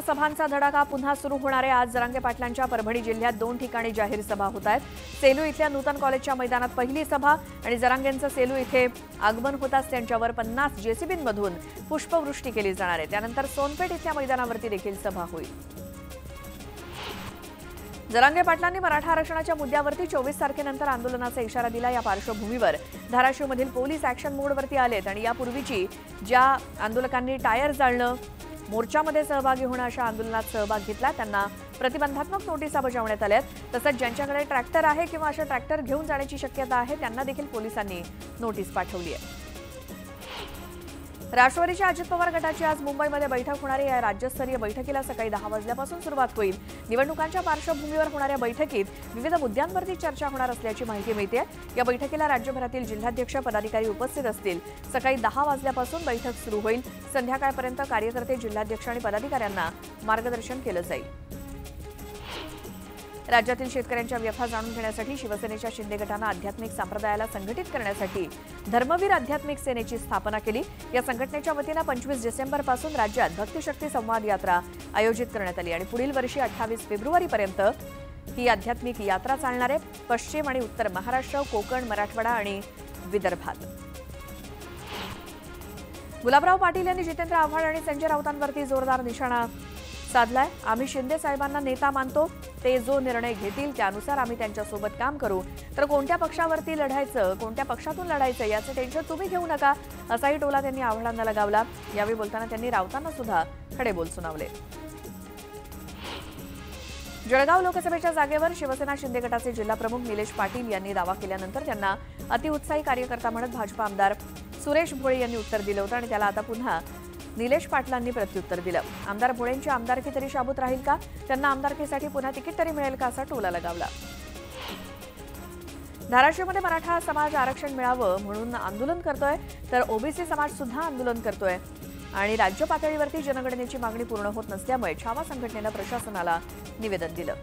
सभांचा धडाका पुन्हा सुरू होणार आहे। आज जरांगे पाटलांच्या परभणी जिल्ह्यात 2 ठिकाणी जाहीर सभा होत आहेत। सेलू इथल्या नूतन कॉलेजच्या मैदानात पहिली सभा आणि जरांगेंचं सेलू इथे आगमन होताच त्यांच्यावर 50 जेसीबींमधून पुष्पवृष्टी केली जाणार आहे। त्यानंतर सोनपेठ इथल्या मैदानावरती देखील सभा होईल। जरांगे पाटलांनी मराठा आरक्षणाच्या मुद्द्यावरती 24 तारखेनंतर आंदोलनाचा इशारा दिला। या पार्श्वभूमीवर धाराशिवमधील पोलीस ॲक्शन मोडवरती आलेत आणि यापूर्वीची ज्या आंदोलकांनी टायर जाळणं, मोर्चामध्ये सहभागी होणं अशा आंदोलनात सहभाग घेतला त्यांना प्रतिबंधात्मक नोटिसा बजावण्यात आल्या। तसंच ज्यांच्याकडे ट्रॅक्टर आहे किंवा अशा ट्रॅक्टर घेऊन जाण्याची शक्यता आहे त्यांना देखील पोलिसांनी नोटीस पाठवली आहे। राष्ट्रवादीच्या अजित पवार गटाची आज मुंबईमध्ये बैठक होणार आहे। या राज्यस्तरीय बैठकीला सकाळी 10 वाजल्यापासून सुरुवात होईल। निवडणुकांच्या पार्श्वभूमीवर होणाऱ्या बैठकीत विविध मुद्द्यांवरती चर्चा होणार असल्याची माहिती मिळते। या बैठकीला राज्यभरातील जिल्हाध्यक्ष पदाधिकारी उपस्थित असतील। सकाळी 10 वाजल्यापासून बैठक सुरू होईल। संध्याकाळपर्यंत कार्यकर्ते, जिल्हाध्यक्ष आणि पदाधिकाऱ्यांना मार्गदर्शन केलं जाईल। राज्यातील शेतकऱ्यांच्या व्यथा जाणून घेण्यासाठी शिवसेनेच्या शिंदे गटाने आध्यात्मिक संप्रदायाला संघटित करण्यासाठी धर्मवीर आध्यात्मिक सेनेची स्थापना केली। या संघटनेच्या वतीने 25 डिसेंबरपासून राज्यात भक्तिशक्ती संवाद यात्रा आयोजित करण्यात आली आणि पुढील वर्षी 28 फेब्रुवारीपर्यंत ही आध्यात्मिक यात्रा चालणार आहे। पश्चिम आणि उत्तर महाराष्ट्र, कोकण, मराठवाडा आणि विदर्भात। गुलाबराव पाटील यांनी जितेंद्र आव्हाड आणि संजय राऊतांवरती जोरदार निशाणा साधलाय। आम्ही शिंदे साहेबांना नेता मानतो, ते जो निर्णय घेतील त्यानुसार आम्ही त्यांच्यासोबत काम करू, तर कोणत्या पक्षावरती लढायचं, कोणत्या पक्षातून लढायचं याचं टेन्शन तुम्ही घेऊ नका, असाही टोला त्यांनी आव्हाडांना लगावला। यावेळी बोलताना त्यांनी राऊतांना सुद्धा खडेबोल सुनावले। जळगाव लोकसभेच्या जागेवर शिवसेना शिंदे गटाचे जिल्हाप्रमुख निलेश पाटील यांनी दावा केल्यानंतर त्यांना अतिउत्साही कार्यकर्ता म्हणत भाजप आमदार सुरेश भोळे यांनी उत्तर दिलं होतं आणि त्याला आता पुन्हा निलेश पाटलांनी प्रत्युत्तर दिलं। आमदार भोळेंची आमदारकी तरी शाबूत राहील का, त्यांना आमदारकीसाठी पुन्हा तिकीट तरी मिळेल का, असा टोला लगावला। धाराशिवमध्ये मराठा समाज आरक्षण मिळावं म्हणून आंदोलन करतोय, तर ओबीसी समाज सुद्धा आंदोलन करतोय आणि राज्य पातळीवरती जनगणनेची मागणी पूर्ण होत नसल्यामुळे छावा संघटनेनं प्रशासनाला निवेदन दिलं।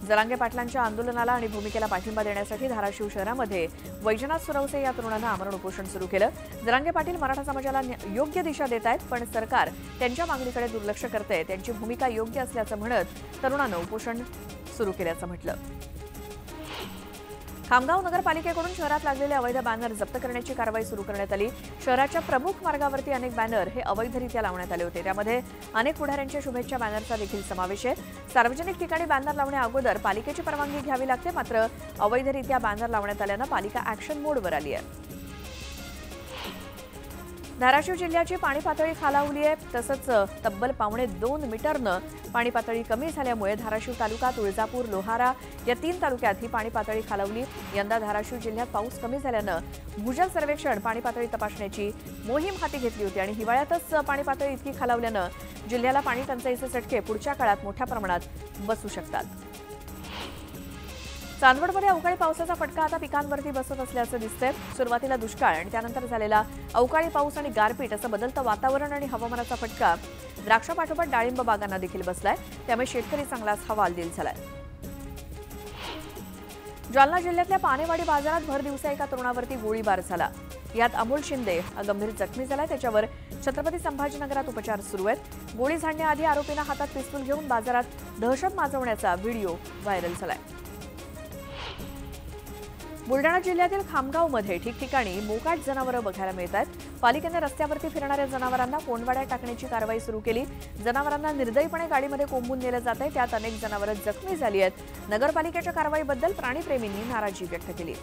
जरांगे पाटलांच्या आंदोलनाला आणि भूमिकेला पाठिंबा देण्यासाठी धाराशिव शहरामध्ये वैजनाथ सुरवसे या तरुणानं आमरण उपोषण सुरू केलं। जरांगे पाटील मराठा समाजाला योग्य दिशा देत आहेत, पण सरकार त्यांच्या मागणीकडे दुर्लक्ष करते, त्यांची भूमिका योग्य असल्याचं म्हणत तरुणानं उपोषण सुरू केल्याचं म्हटलं। खामगाव नगरपालिकेकडून शहरात लागलेले अवैध बॅनर जप्त करण्याची कारवाई सुरू करण्यात आली। शहराच्या प्रमुख मार्गावरती अनेक बॅनर हे अवैधरित्या लावण्यात आले होते, त्यामध्ये अनेक पुढाऱ्यांच्या शुभेच्छा बॅनरचा देखील समावेश आहे। सार्वजनिक ठिकाणी बॅनर लावण्या अगोदर पालिकेची परवानगी घ्यावी लागते, मात्र अवैधरित्या बॅनर लावण्यात आल्यानं पालिका ॲक्शन मोडवर आली आहे। धाराशिव जिल्ह्याची पाणी पातळी खालावली आहे, तसंच तब्बल 2.25 मीटरनं पाणी पातळी कमी झाल्यामुळे धाराशिव तालुका, तुळजापूर, लोहारा या 3 तालुक्यात ही पाणी पातळी खालावली। यंदा धाराशिव जिल्ह्यात पाऊस कमी झाल्यानं भूजल सर्वेक्षण पाणी पातळी तपासण्याची मोहीम हाती घेतली होती आणि हिवाळ्यातच पाणी पातळी इतकी खालावल्यानं जिल्ह्याला पाणी टंचाईचे चटके पुढच्या काळात मोठ्या प्रमाणात बसू शकतात। चांदवडमध्ये अवकाळी पावसाचा फटका आता पिकांवरती बसत असल्याचं दिसतंय। सुरुवातीला दुष्काळ आणि त्यानंतर झालेला अवकाळी पाऊस आणि गारपीट असं बदलतं वातावरण आणि हवामानाचा फटका द्राक्षापाठोपाठ डाळिंब बागांना देखील बसलाय, त्यामुळे शेतकरी चांगलाच हवालदिल झालाय। जालना जिल्ह्यातल्या पानेवाडी बाजारात भर दिवसा एका तरुणावरती गोळीबार झाला। यात अमोल शिंदे गंभीर जखमी झाला, त्याच्यावर छत्रपती संभाजीनगरात उपचार सुरू आहेत। गोळी झाडण्याआधी आरोपीनं हातात पिस्तूल घेऊन बाजारात दहशत माजवण्याचा व्हिडिओ व्हायरल झालाय। बुलढाणा जिल्ह्यातील खामगावमध्ये ठिकठिकाणी मोकाट जनावरं बघायला मिळतात। पालिकेने रस्त्यावरती फिरणाऱ्या जनावरांना कोंडवाड्यात टाकण्याची कारवाई सुरू केली। जनावरांना निर्दयीपणे गाडीमध्ये कोंबून नेलं जातंय, त्यात अनेक जनावरं जखमी झाली आहेत। नगरपालिकेच्या कारवाईबद्दल प्राणीप्रेमींनी नाराजी व्यक्त केली।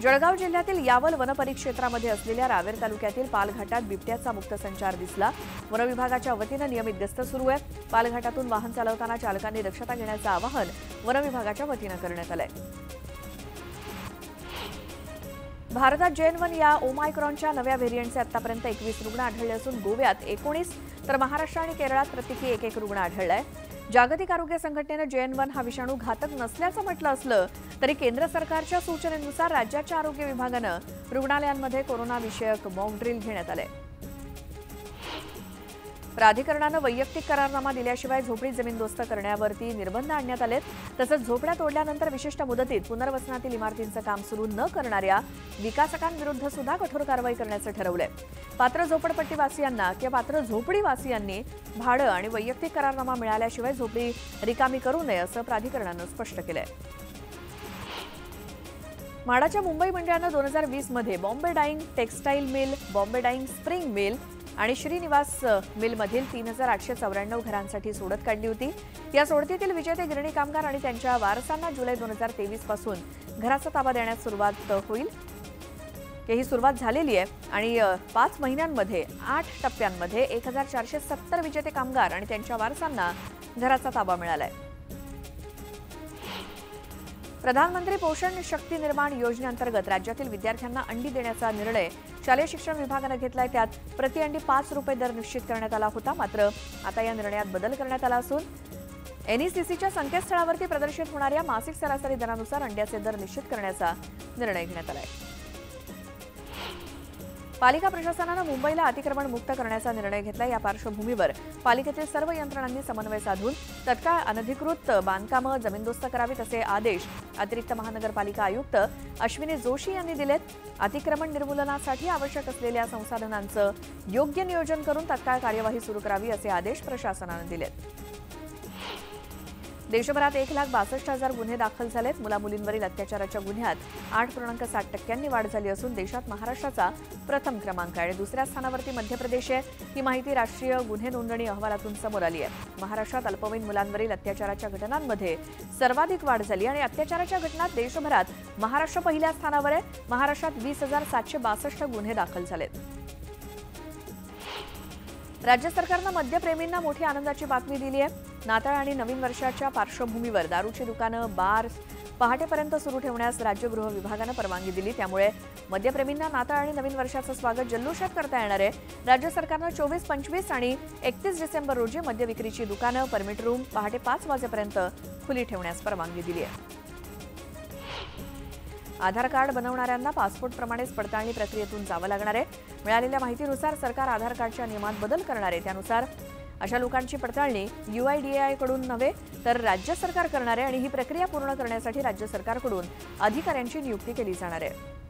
जळगाव जिल्ह्यातील यावल वनपरिक्षेत्रामध्ये असलेल्या रावेर तालुक्यातील पालघाटात बिबट्याचा मुक्त संचार दिसला। वनविभागाच्या वतीनं नियमित गस्त सुरू आहे। पालघाटातून वाहन चालवताना चालकांनी दक्षता घेण्याचं आवाहन वनविभागाच्या वतीनं करण्यात आलंय। भारतात JN1 या ओमायक्रॉनच्या नव्या व्हेरियंटचे आतापर्यंत 21 रुग्ण आढळले असून गोव्यात 19 तर महाराष्ट्र आणि केरळात प्रत्येकी 1 रुग्ण आढळलाय। जागतिक आरोग्य संघटनेनं JN1 हा विषाणू घातक नसल्याचं म्हटलं असलं तरी केंद्र सरकारच्या सूचनेनुसार राज्याच्या आरोग्य विभागानं रुग्णालयांमध्ये कोरोना विषयक मॉक ड्रिल घेण्यात आले। प्राधिकरणानं वैयक्तिक करारनामा दिल्याशिवाय झोपडी जमीनदोस्त करण्यावरती निर्बंध आणण्यात आलेत. तसंच झोपड्या तोडल्यानंतर विशिष्ट मुदतीत पुनर्वसनातील इमारतींचं काम सुरू न करणाऱ्या विकासकांविरुद्ध सुद्धा कठोर कारवाई करण्याचं ठरवलंय. पात्र झोपडपट्टीवासियांना किंवा पात्र झोपडीवासियांनी भाडं आणि वैयक्तिक करारनामा मिळाल्याशिवाय झोपडी रिकामी करू नये असं प्राधिकरणानं स्पष्ट केलंय. म्हाडाच्या मुंबई मंडळानं 2020 मध्ये Bombay Dyeing textile mill, Bombay Dyeing spring mill आणि श्रीनिवास मिलमधील 3894 घरांसाठी सोडत काढली होती. या सोडतीतील विजेते गिरणी कामगार आणि त्यांच्या वारसांना जुलै 2023 पासून घराचा ताबा देण्यास सुरुवात होईल. ही सुरुवात झालेली आहे आणि 5 महिन्यांमध्ये 8 टप्प्यांमध्ये 1470 विजेते कामगार आणि त्यांच्या वारसांना घराचा ताबा मिळालाय. प्रधानमंत्री पोषण शक्ती निर्माण योजनेअंतर्गत राज्यातील विद्यार्थ्यांना अंडी देण्याचा निर्णय शालेय शिक्षण विभागानं घेतलाय. त्यात प्रति अंडी 5 रुपये दर निश्चित करण्यात आला होता. मात्र आता या निर्णयात बदल करण्यात आला असून NECCच्या संकेतस्थळावरती प्रदर्शित होणाऱ्या मासिक सरासरी दरानुसार अंड्याचे दर निश्चित करण्याचा निर्णय घेण्यात आलाय. पालिका प्रशासनानं मुंबईला अतिक्रमण मुक्त करण्याचा निर्णय घेतला. या पार्श्वभूमीवर पालिकेतील सर्व यंत्रणांनी समन्वय साधून तत्काळ अनधिकृत बांधकामं जमीनदोस्त करावीत असे आदेश अतिरिक्त महानगरपालिका आयुक्त अश्विनी जोशी यांनी दिलेत. अतिक्रमण निर्मूलनासाठी आवश्यक असलेल्या संसाधनांचं योग्य नियोजन करून तत्काळ कार्यवाही सुरू करावी असे आदेश प्रशासनानं दिलेत. देशभरात 1,62,000 गुन्हे दाखल झालेत. मुलामुलींवरील अत्याचाराच्या गुन्ह्यात 8.7% वाढ झाली असून देशात महाराष्ट्राचा प्रथम क्रमांक आहे. दुसऱ्या स्थानावरती मध्य प्रदेश आहे. ही माहिती राष्ट्रीय गुन्हे नोंदणी अहवालातून समोर आली आहे. महाराष्ट्रात अल्पवयीन मुलांवरील अत्याचाराच्या घटनांमध्ये सर्वाधिक वाढ झाली आणि अत्याचाराच्या घटनात देशभरात महाराष्ट्र पहिल्या स्थानावर आहे. महाराष्ट्रात 20,762 गुन्हे दाखल झालेत. राज्य सरकारनं मद्यप्रेमींना मोठी आनंदाची बातमी दिली आहे. नाताळ आणि नवीन वर्षाच्या पार्श्वभूमीवर दारूची दुकानं, बार पहाटेपर्यंत सुरू ठेवण्यास राज्य गृह विभागानं परवानगी दिली. त्यामुळे मद्यप्रेमींना नाताळ आणि नवीन वर्षाचं स्वागत जल्लोषात करता येणार आहे. राज्य सरकारनं 24, 25 आणि 31 डिसेंबर रोजी मद्य विक्रीची दुकानं, परमिट रूम पहाटे 5 वाजेपर्यंत खुली ठेवण्यास परवानगी दिली आहे. आधार कार्ड बनवणाऱ्यांना पासपोर्टप्रमाणेच पडताळणी प्रक्रियेतून जावं लागणार आहे. मिळालेल्या माहितीनुसार सरकार आधार कार्डच्या नियमात बदल करणार आहे. त्यानुसार अशा लोकांची पडताळणी UIDAI कडून नव्हे तर राज्य सरकार करणार आहे आणि ही प्रक्रिया पूर्ण करण्यासाठी राज्य सरकारकडून अधिकाऱ्यांची नियुक्ती केली जाणार आहे.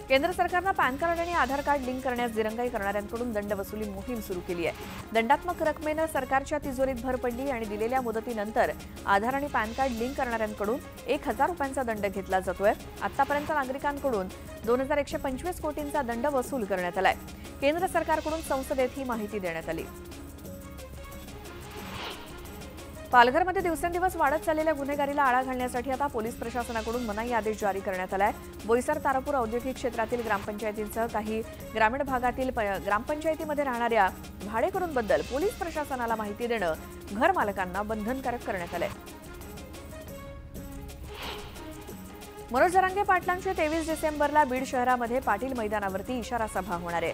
केंद्र सरकारनं पॅन कार्ड आणि आधार कार्ड लिंक करण्यास दिरंगाई करणाऱ्यांकडून दंड वसुली मोहीम सुरू केली आहे. दंडात्मक रकमेनं सरकारच्या तिजोरीत भर पडली आणि दिलेल्या मुदतीनंतर आधार आणि पॅन कार्ड लिंक करणाऱ्यांकडून 1,000 रुपयांचा दंड घेतला जातोय. आतापर्यंत नागरिकांकडून 2,125 कोटींचा दंड वसूल करण्यात आलाय. केंद्र सरकारकडून संसदेत ही माहिती देण्यात आली. पालघरमध्ये दिवसेंदिवस वाढत चाललेल्या गुन्हेगारीला आळा घालण्यासाठी आता पोलीस प्रशासनाकडून मनाई आदेश जारी करण्यात आलाय. बोईसर, तारापूर औद्योगिक क्षेत्रातील ग्रामपंचायतींसह काही ग्रामीण भागातील ग्रामपंचायतीमध्ये राहणाऱ्या भाडेकरूंबद्दल पोलीस प्रशासनाला माहिती देणं घरमालकांना बंधनकारक करण्यात आलंय. मनोज जरांगे पाटलांची 23 डिसेंबरला बीड शहरामध्ये पाटील मैदानावरती इशारा सभा होणार आहे.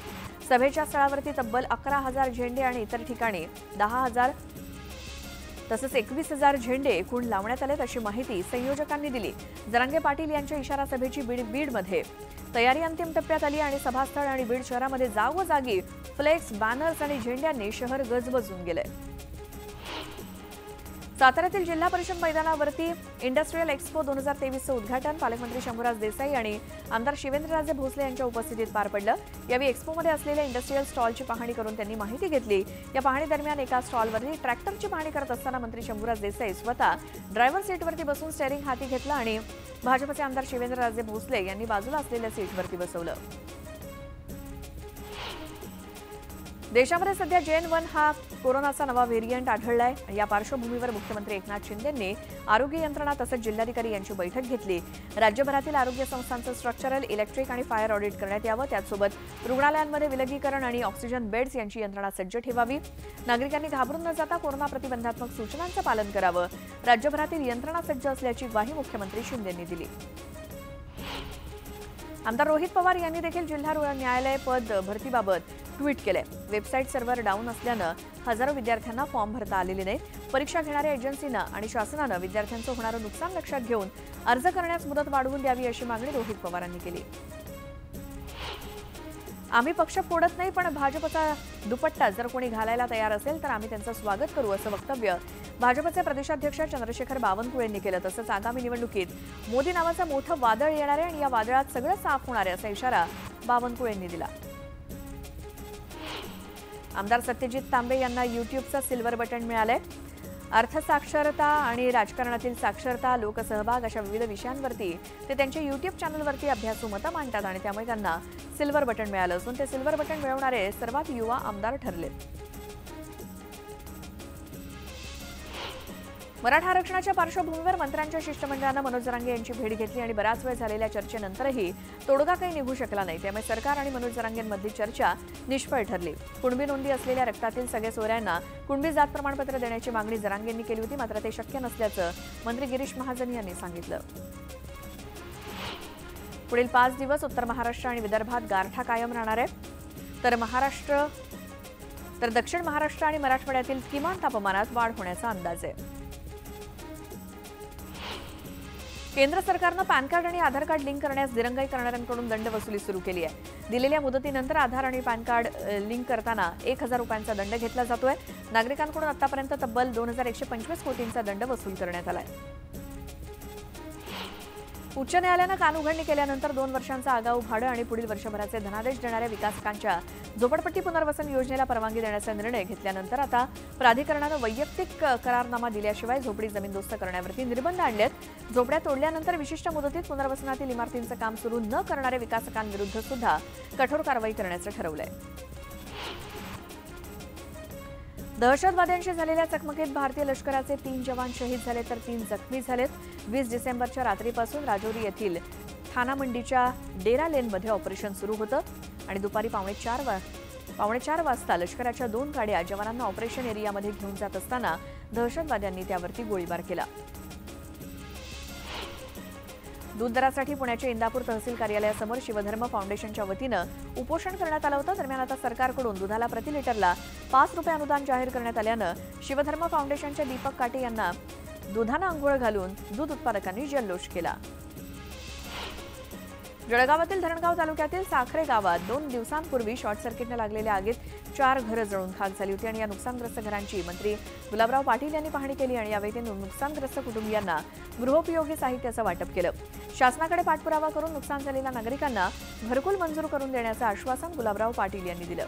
सभेच्या स्थळावरती तब्बल 11,000 झेंडे आणि इतर ठिकाणी 10,000 तसंच 21,000 झेंडे एकूण लावण्यात आलेत अशी माहिती संयोजकांनी दिली. जरांगे पाटील यांच्या इशारा सभेची बीडमध्ये तयारी अंतिम टप्प्यात आली आणि सभास्थळ आणि बीड शहरामध्ये जागोजागी फ्लेक्स, बॅनर्स आणि झेंड्यांनी शहर गजबजून गेले. साताऱ्यातील जिल्हा परिषद मैदानावरती इंडस्ट्रियल एक्स्पो 2023चं उद्घाटन पालकमंत्री शंभूराज देसाई आणि आमदार शिवेंद्रराजे भोसले यांच्या उपस्थितीत पार पडलं. यावेळी एक्स्पोमध्ये असलेल्या इंडस्ट्रियल स्टॉलची पाहणी करून त्यांनी माहिती घेतली. या पाहणी दरम्यान एका स्टॉलवरती ट्रॅक्टरची पाहणी करत असताना मंत्री शंभूराज देसाई स्वतः ड्रायव्हर सीटवरती बसून स्टेअरिंग हाती घेतलं आणि भाजपचे आमदार शिवेंद्रराजे भोसले यांनी बाजूला असलेल्या सीटवरती बसवलं. देशामध्ये सध्या JN1 हा कोरोनाचा नवा व्हेरियंट आढळलाय. या पार्श्वभूमीवर मुख्यमंत्री एकनाथ शिंदेंनी आरोग्य यंत्रणा तसंच जिल्हाधिकारी यांची बैठक घेतली. राज्यभरातील आरोग्य संस्थांचं स्ट्रक्चरल, इलेक्ट्रिक आणि फायर ऑडिट करण्यात यावं. त्याचसोबत रुग्णालयांमध्ये विलगीकरण आणि ऑक्सिजन बेड्स यांची यंत्रणा सज्ज ठेवावी. नागरिकांनी घाबरून न जाता कोरोना प्रतिबंधात्मक सूचनांचं पालन करावं. राज्यभरातील यंत्रणा सज्ज असल्याची ग्वाही मुख्यमंत्री शिंदेंनी दिली. आमदार रोहित पवार यांनी देखील जिल्हा न्यायालय पद भरतीबाबत ट्विट केले. वेबसाईट सर्व्हर डाऊन असल्यानं हजारो विद्यार्थ्यांना फॉर्म भरता आलेले नाहीत. परीक्षा घेणाऱ्या एजन्सीनं आणि शासनानं विद्यार्थ्यांचं होणारं नुकसान लक्षात घेऊन अर्ज करण्यास मुदत वाढवून द्यावी अशी मागणी रोहित पवारांनी केली. आम्ही पक्ष फोडत नाही, पण भाजपचा दुपट्टा जर कोणी घालायला तयार असेल तर आम्ही त्यांचं स्वागत करू, असं वक्तव्य भाजपचे प्रदेशाध्यक्ष चंद्रशेखर बावनकुळे यांनी केलं. तसंच आगामी निवडणुकीत मोदी नावाचं मोठं वादळ येणार आहे आणि या वादळात सगळं साफ होणार आहे, असा इशारा बावनकुळे यांनी दिला. आमदार सत्यजित तांबे यांना युट्यूबचं सिल्वर बटन मिळालंय. अर्थसाक्षरता आणि राजकारणातील साक्षरता, लोकसहभाग अशा विविध विषयांवरती ते त्यांच्या युट्यूब चॅनलवरती अभ्यासू मतं मांडतात आणि त्यामुळे त्यांना सिल्वर बटन मिळालं असून ते सिल्वर बटन मिळवणारे सर्वात युवा आमदार ठरले. मराठा आरक्षणाच्या पार्श्वभूमीवर मंत्र्यांच्या शिष्टमंडळानं मनोज जरांगे यांची भेट घेतली आणि बराच वेळ झालेल्या चर्चेनंतरही तोडगा काही निघू शकला नाही. त्यामुळे सरकार आणि मनोज जरांगेंमधली चर्चा निष्फळ ठरली. कुणबी नोंदी असलेल्या रक्तातील सगळे सोयऱ्यांना कुणबी जात प्रमाणपत्र देण्याची मागणी जरांगेंनी केली होती, मात्र ते शक्य नसल्याचं मंत्री गिरीश महाजन यांनी सांगितलं. पुढील 5 दिवस उत्तर महाराष्ट्र आणि विदर्भात गारठा कायम राहणार आहे, तर दक्षिण महाराष्ट्र आणि मराठवाड्यातील किमान तापमानात वाढ होण्याचा अंदाज आहे. केंद्र सरकारनं पॅन कार्ड आणि आधार कार्ड लिंक करण्यास दिरंगाई करणाऱ्यांकडून दंड वसुली सुरू केली आहे. दिलेल्या मुदतीनंतर आधार आणि पॅन कार्ड लिंक करताना 1000 रुपयांचा दंड घेतला जातोय. नागरिकांकडून आतापर्यंत तब्बल 2125 कोटींचा दंड वसूल करण्यात आलाय. उच्च न्यायालयानं कानउघडणी केल्यानंतर 2 वर्षांचा आगाऊ भाडं आणि पुढील वर्षभराचे धनादेश देणाऱ्या विकासकांच्या झोपडपट्टी पुनर्वसन योजनेला परवानगी देण्याचा निर्णय घेतल्यानंतर आता प्राधिकरणानं वैयक्तिक करारनामा दिल्याशिवाय झोपडी जमीनदोस्त करण्यावरती निर्बंध आणलेत. झोपड्या तोडल्यानंतर विशिष्ट मुदतीत पुनर्वसनातील इमारतींचं काम सुरू न करणाऱ्या विकासकांविरुद्ध सुद्धा कठोर कारवाई करण्याचं ठरवलंय. दहशतवाद्यांशी झालेल्या चकमकीत भारतीय लष्कराचे 3 जवान शहीद झाले तर 3 जखमी झालेत. 20 डिसेंबरच्या रात्रीपासून राजौरी येथील थानामंडीच्या डेरा लेनमध्ये ऑपरेशन सुरू होतं आणि दुपारी पावणे 4 वाजता लष्कराच्या 2 गाड्या जवानांना ऑपरेशन एरियामध्ये घेऊन जात असताना दहशतवाद्यांनी त्यावरती गोळीबार केला. दूध दरासाठी पुण्याच्या इंदापूर तहसील कार्यालयासमोर शिवधर्म फाउंडेशनच्या वतीनं उपोषण करण्यात आलं होतं. दरम्यान आता सरकारकडून दुधाला प्रति लिटरला 5 रुपये अनुदान जाहीर करण्यात आल्यानं शिवधर्म फाउंडेशनच्या दीपक काटे यांना दुधानं अंघोळ घालून दूध उत्पादकांनी जल्लोष केला. जळगावातील धरणगाव तालुक्यातील साखरे गावात 2 दिवसांपूर्वी शॉर्ट सर्किटनं लागलेल्या आगीत 4 घरं जळून खाक झाली होती आणि या नुकसानग्रस्त घरांची मंत्री गुलाबराव पाटील यांनी पाहणी केली आणि यावेळी त्यांनी नुकसानग्रस्त कुटुंबियांना गृहोपयोगी साहित्याचं वाटप केलं. शासनाकडे पाठपुरावा करून नुकसान झालेल्या नागरिकांना घरकुल मंजूर करून देण्याचं आश्वासन गुलाबराव पाटील यांनी दिलं.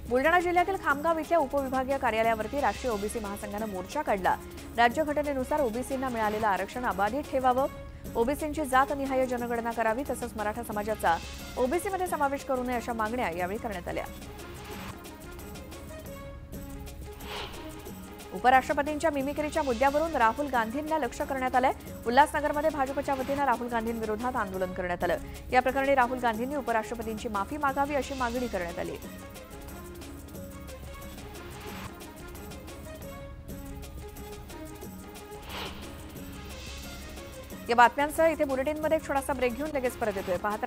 बुलडाणा जिल्ह्यातील खामगाव इथल्या उपविभागीय कार्यालयावरती राष्ट्रीय ओबीसी महासंघानं मोर्चा काढला. राज्यघटनेनुसार ओबीसींना मिळालेलं आरक्षण अबाधित ठेवावं, ओबीसींची जातनिहाय जनगणना करावी, तसंच मराठा समाजाचा ओबीसीमध्ये समावेश करू नये अशा मागण्या यावेळी करण्यात आल्या. उपराष्ट्रपतींच्या मिमिक्रीच्या मुद्द्यावरून राहुल गांधींना लक्ष्य करण्यात आलंय. उल्हासनगरमध्ये भाजपच्या वतीनं राहुल गांधींविरोधात आंदोलन करण्यात आलं. या प्रकरणी राहुल गांधींनी उपराष्ट्रपतींची माफी मागावी अशी मागणी करण्यात आली. या बातम्यांसह इथे बुलेटिनमध्ये एक छोटासा ब्रेक घेऊन लगेच परत येतोय. पाहत